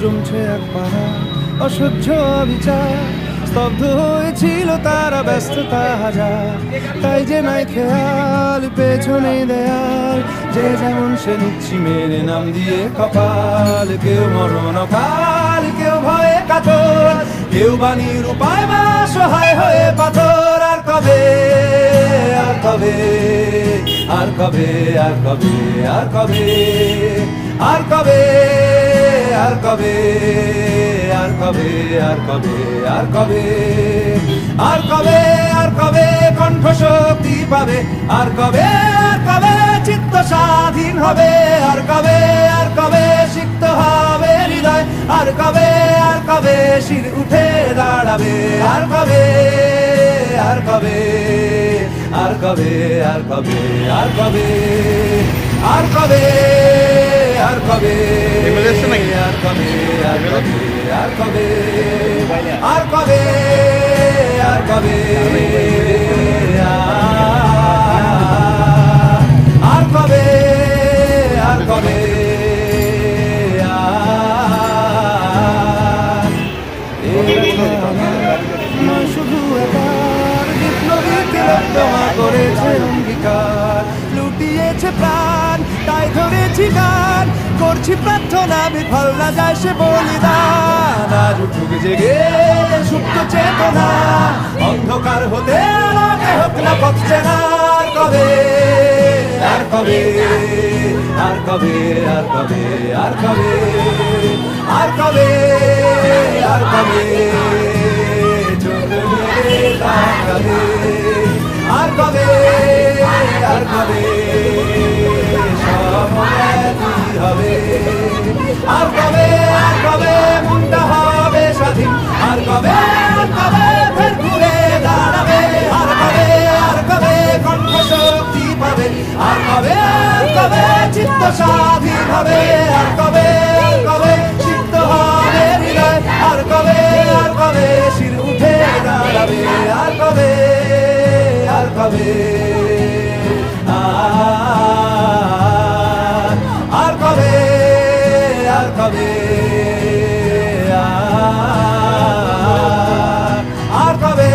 জমছে এক পাহাড় অসহ্য অবিচার, স্তব্ধ হয়েছিল তারা ব্যস্ততা হাজার। তাই যে নাই খেয়াল পেছনে দেয়াল, যে যেমন সে নিচ্ছি মেরে নাম দিয়ে কপাল। কেউ মরণ কাল, কেউ ভয়ে কাতর, কেউ বাণীর উপায় বা সহায় হয়ে পাথর। আর কবে, আর কবে, আর কবে, আর কবে, আর কবে, আর কবে, আর কবে, আর কবে, আর কবে, আর কবে, আর কবে, আর কবে কণ্ঠ শক্তি পাবে। আর কবে, আর কবে চিত্ত স্বাধীন হবে। আর কবে, আর কবে সিক্ত হবে হৃদয়। আর কবে, আর কবে শির উঠে দাঁড়াবে। আর কবে, আর কবে, আর কবে, আর কবে, আর কবে, আর কবে, আর কবে, আর কবে, আর কবে, আর কবে, আর কবে, আর কবে, আর কবে, আর কবে, নয় শুধু একার বিপ্লবী তিলোত্তমা করেছে অঙ্গীকার। লুটিয়েছে প্রাণ তাই ধরেছি গান, করছি প্রার্থনা বিফল না যায় সে বলিদান। আজ উঠুক জেগে সুপ্ত চেতনা, অন্ধকার হতে আলোকে হোক না পথ চেনা। আর কবে, আর কবে, আর কবে, আর কবে, আর কবে, আর কবে, আর কবে চোখ মেলে তাকাবে। আর কবে, আর কবে সময় হবে। আর কবে, আর কবে মনটা হবে স্বাধীন। আর কবে, আর কবে ফের ঘুরে দাঁড়াবে। আর কবে, আর কবে কণ্ঠ শক্তি পাবে। আর কবে, আর কবে চিত্ত স্বাধীন হবে। আর কবে, আর কবে চিত্ত হবে হৃদয়। আর কবে, আর কবে শির উঠে দাঁড়াবে। আর কবে, আর কবে, আর কবে, আর কবে, আর কবে, আর কবে,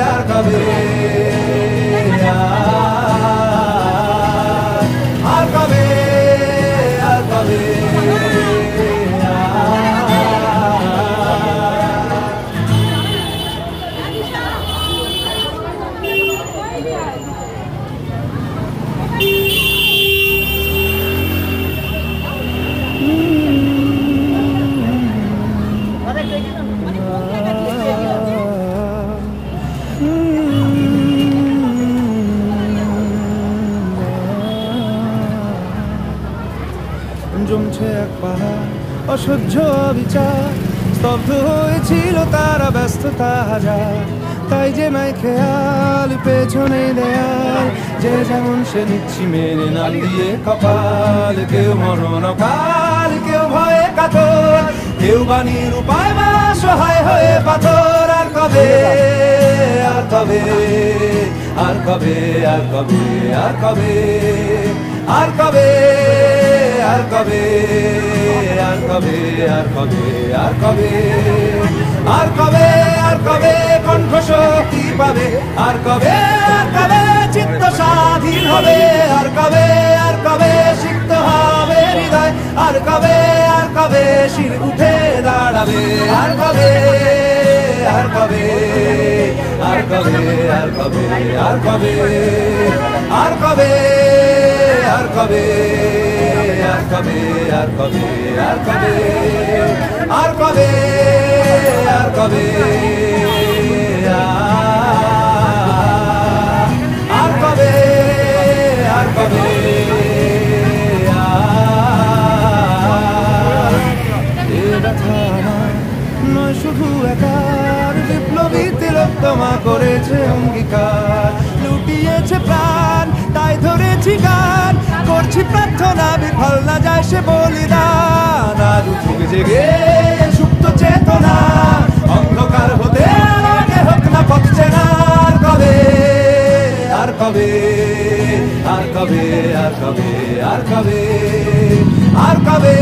আর কবে, আর কবে। জমছে এক পাহাড় অসহ্য অবিচার, স্তব্ধ হয়েছিল তারা ব্যস্ততা হাজার। তাই যে নাই খেয়াল পেছনে দেয়াল, যে যেমন সে নিচ্ছি মেরে নাম দিয়ে কপাল। কেউ মরণ কাল, কেউ ভয়ে কাতর, কেউ বাণীর উপায় বা সহায় হয়ে পাথর। আর কবে, আর কবে, আর কবে, আর কবে, আর কবে, আর কবে, আর কবে, আর কবে, আর কবে, আর কবে, আর কবে, আর কবে কণ্ঠ শক্তি পাবে। আর কবে, আর কবে চিত্ত স্বাধীন হবে। আর কবে, আর কবে সিক্ত হবে হৃদয়। আর কবে, আর কবে শির উঠে দাঁড়াবে। আর কবে, আর কবে, আর কবে, আর কবে, আর কবে, আর কবে, আর কবে, আর কবে, আর কবে, আর কবে, আর কবে, আর কবে, আর কবে, আর কবে, এ ব্যথা নয় শুধু একার বিপ্লবী তিলোত্তমা করেছে অঙ্গীকার। লুটিয়েছে প্রাণ তাই ধরেছি গান, করছি প্রার্থনা বিফল না যায় সে বলিদান। আজ উঠুক জেগে কবে আর কবে আর কবে আর কবে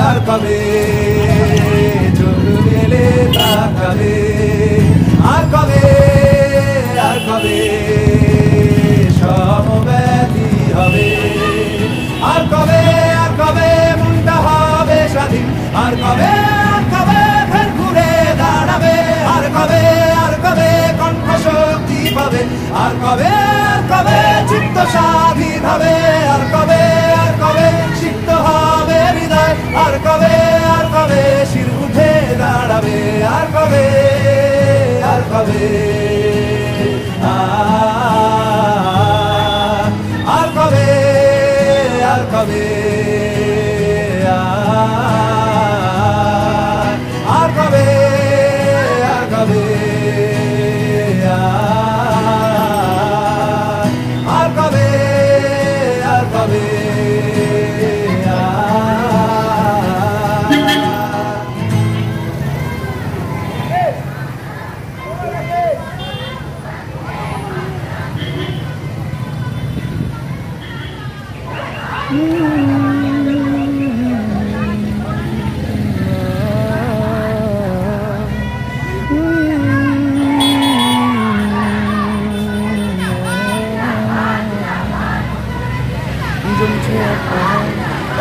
আর কবে চোখ মেলে তাকাবে আর কবে আর কবে সমব্যথী হবে আর কবে মনটা হবে স্বাধীন আর কবে ফের ঘুরে দাঁড়াবে আর কবে কণ্ঠ শক্তি পাবে আর কবে চিত্ত স্বাধীন হবে আর কবে সিক্ত হবে হৃদয় আর কবে শির উঠে দাঁড়াবে আর কবে আর কবে আর কবে আর কবে আর কবে আর কবে আর কবে আর কবে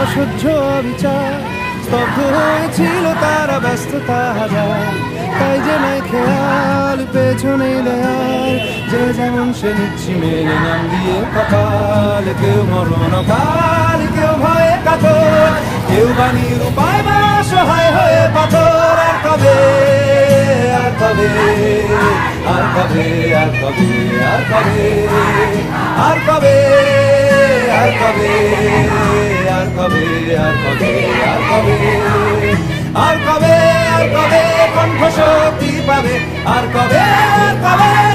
অসহ্য বিচার স্তব্ধ হয়েছিল তারা ব্যস্ততা হাজার তাই যে নাই খেয়াল পেছনে দেয়াল যে যেমন সে নিচ্ছি মেনে নাম দিয়ে কপাল কেউ মরণ কাল কেউ ভয়ে কাতর কেউ বাণীর উপায় বা সহায় হয়ে পাথর আর কবে আর কবে আর কবে আর কবে আর কবে আর কবে আর কবে আর কবে আর কবে আর কবে আর কবে আর কবে কণ্ঠ শক্তি পাবে আর কবে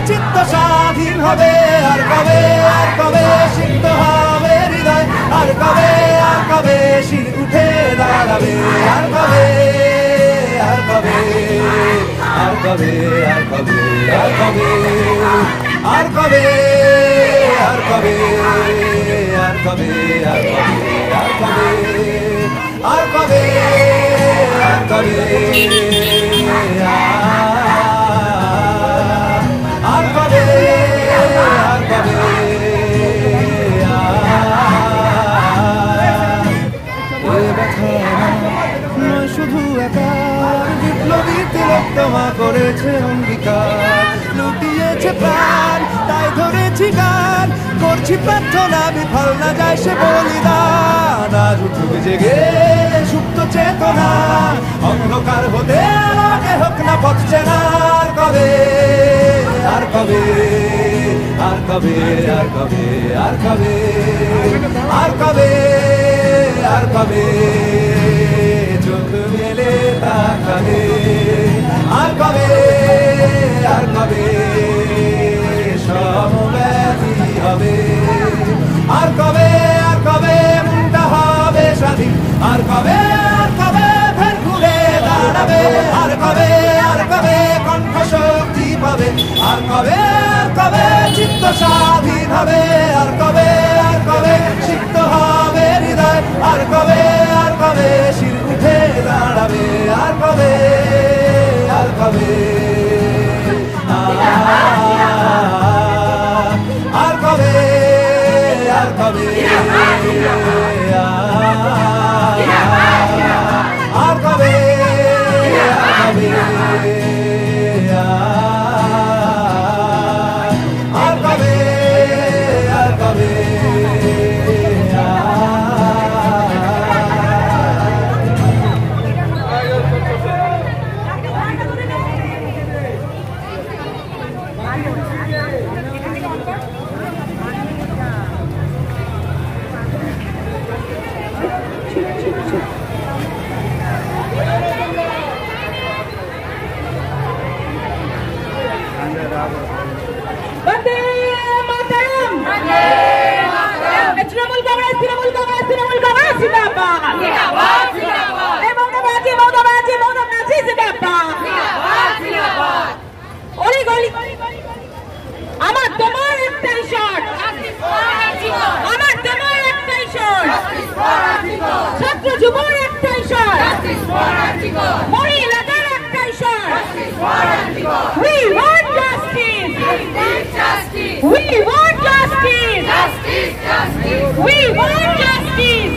চিত্ত স্বাধীন হবে আর কবে সিক্ত হবে হৃদয় আর কবে শির উঠে দাঁড়াবে আর কবে আর কবে আর কবে আর কবে আর কবে আর কবে আর কবে আর কবে আর কবে আর কবে আর কবে আর কবে আর কবে আর কবে নয় শুধু একার বিপ্লবী তিলোত্তমা করেছে অঙ্গীকার লুটিয়েছে প্রাণ তাই ধরেছি গান করছি প্রার্থনা বিফল না যায় সে বলিদান আজ উঠুক জেগে সুপ্ত চেতনা অন্ধকার হতে আগে হোক না পথ চেনা আর কবে আর কবে আর কবে আর কবে আর কবে আর কবে আর কবে চোখ মেলে তাকাবে আর কবে সমব্যথী হবে আর কবে মনটা হবে স্বাধীন আর কবে ফের ঘুরে দাঁড়াবে আর কবে কণ্ঠ শক্তি পাবে আর কবে চিত্ত স্বাধীন হবে আর কবে সিক্ত হবে হৃদয় আর কবে শির উঠে দাঁড়াবে আর কবে আর কবে আর কবে আর কবে আর কবে যুবর একটাই স্বর, মহিলাদের একটাই স্বর। We want justice. We want justice. We want justice. We want justice.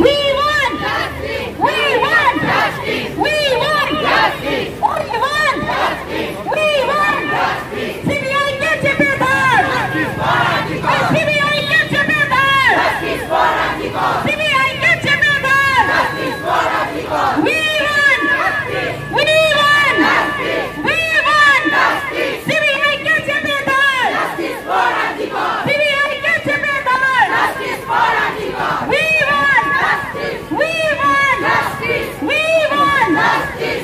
We want justice. We want justice. We want justice. We want justice. CBI के जिम्मेदार. CBI के जिम्मेदार. CBI के जिम्मेदार. We want justice. We want justice. We want justice. CBI के जिम्मेदार. CBI के जिम्मेदार. We want justice. We want justice. We want justice.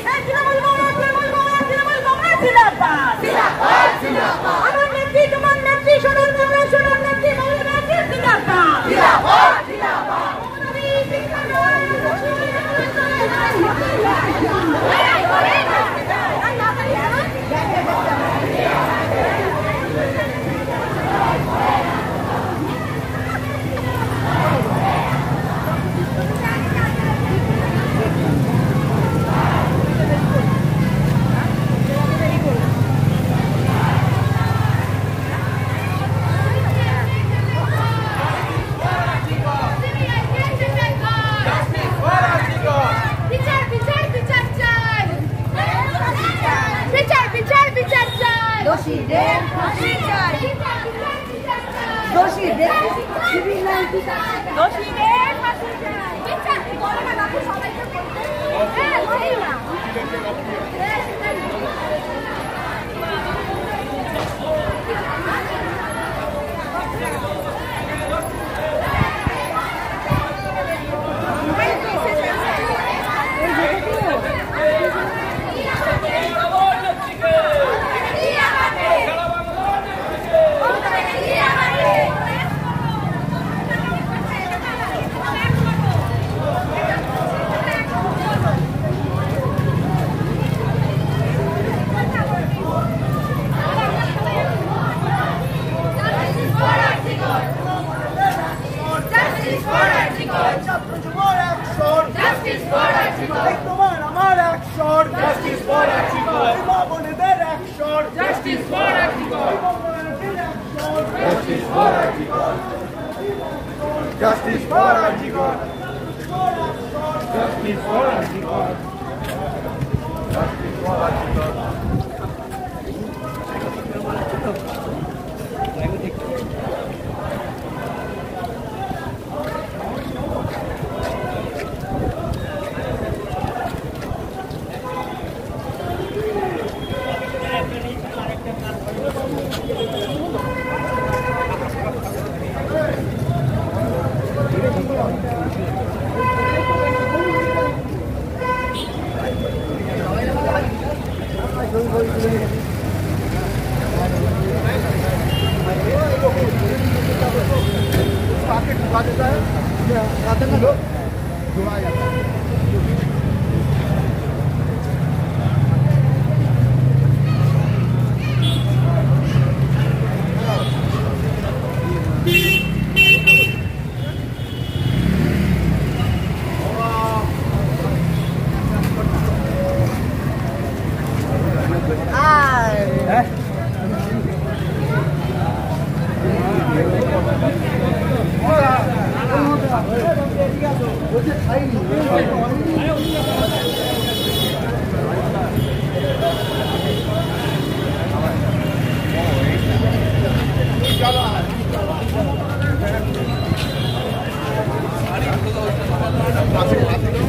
আমার নেত্রী, তোমার নেত্রী, সোনার বাংলা, সোনার নেত্রী, বাংলা রাজ্যের জিন্দাবাদ। Justice for Antigone. Justice for Antigone. Justice for Antigone. Gracias.